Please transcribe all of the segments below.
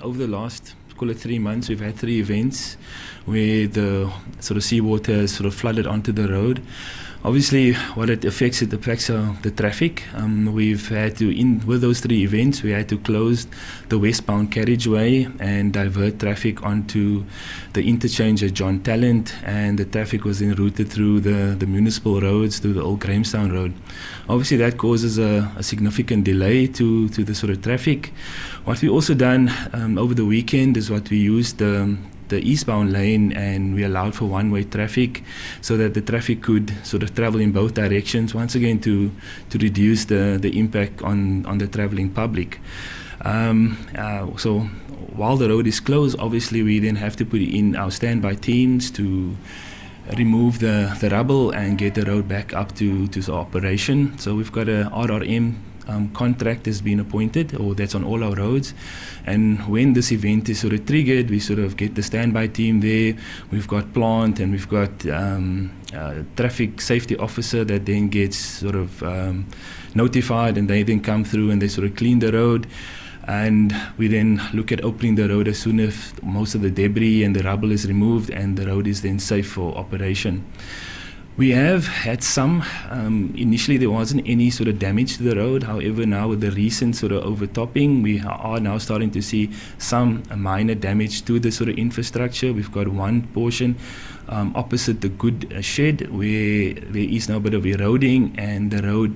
Over the last, call it 3 months, we've had 3 events where the sort of seawater has sort of flooded onto the road. Obviously, what it affects the traffic. We've had to, with those 3 events, we had to close the westbound carriageway and divert traffic onto the interchange at John Tallant, and the traffic was then routed through the municipal roads, through the old Grahamstown Road. Obviously, that causes a significant delay to the sort of traffic. What we also done over the weekend is what we used the eastbound lane, and we allowed for one-way traffic so that the traffic could sort of travel in both directions, once again to reduce the impact on the traveling public. So while the road is closed, obviously we then have to put in our standby teams to remove the rubble and get the road back up to operation. So we've got a RRM contract has been appointed, or that's on all our roads, and when this event is sort of triggered, we sort of get the standby team there. We've got plant, and we've got traffic safety officer that then gets sort of notified, and they then come through and they sort of clean the road. And we then look at opening the road as soon as most of the debris and the rubble is removed, and the road is then safe for operation. We have had some, initially there wasn't any sort of damage to the road. However, now with the recent sort of overtopping, we are now starting to see some minor damage to the sort of infrastructure. We've got one portion opposite the good shed where there is now a bit of eroding, and the road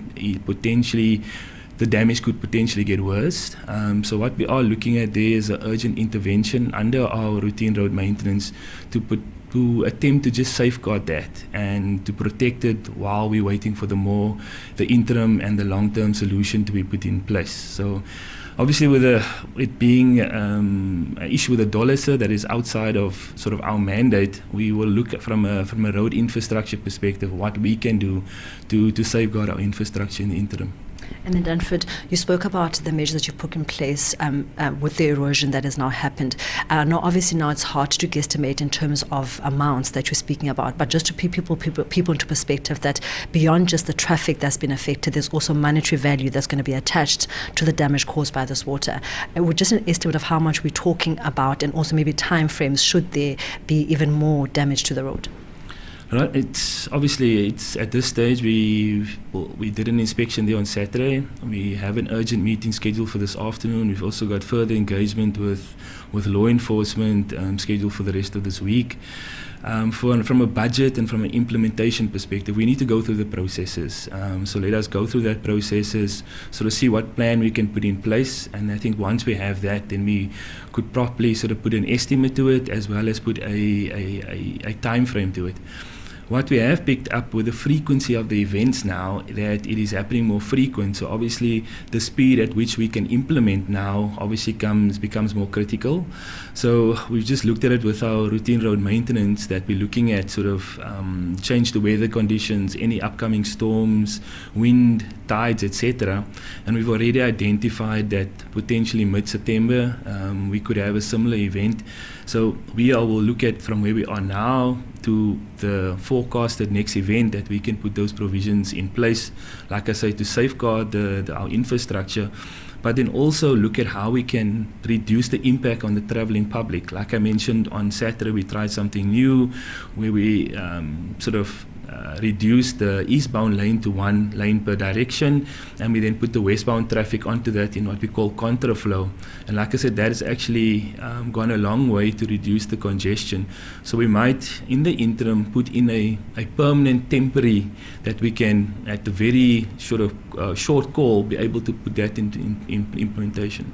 the damage could potentially get worse. So what we are looking at there is an urgent intervention under our routine road maintenance to attempt to just safeguard that and to protect it while we're waiting for the interim and the long-term solution to be put in place. So obviously with it being an issue with the dollar that is outside of sort of our mandate, we will look at from a road infrastructure perspective what we can do to safeguard our infrastructure in the interim. And then Danford, you spoke about the measures that you put in place with the erosion that has now happened. Now, obviously, now it's hard to guesstimate in terms of amounts that you're speaking about, but just to put people into perspective that beyond just the traffic that's been affected, there's also monetary value that's going to be attached to the damage caused by this water. And just an estimate of how much we're talking about, and also maybe time frames should there be even more damage to the road. Right, it's at this stage we did an inspection there on Saturday. We have an urgent meeting scheduled for this afternoon. We've also got further engagement with law enforcement scheduled for the rest of this week. From a budget and from an implementation perspective, we need to go through the processes. So let us go through that processes, sort of see what plan we can put in place. And I think once we have that, then we could properly sort of put an estimate to it, as well as put a time frame to it. What we have picked up with the frequency of the events now, that it is happening more frequent. So obviously the speed at which we can implement now obviously becomes more critical. So we've just looked at it with our routine road maintenance, that we're looking at sort of change the weather conditions, any upcoming storms, wind, tides, etc. And we've already identified that potentially mid-September we could have a similar event. So we will look at from where we are now to the forecasted next event, that we can put those provisions in place, like I say, to safeguard our infrastructure, but then also look at how we can reduce the impact on the traveling public. Like I mentioned on Saturday, we tried something new where we reduce the eastbound lane to one lane per direction, and we then put the westbound traffic onto that in what we call contraflow. And like I said, that has actually gone a long way to reduce the congestion. So we might, in the interim, put in a permanent temporary that we can, at a very short call, be able to put that into implementation.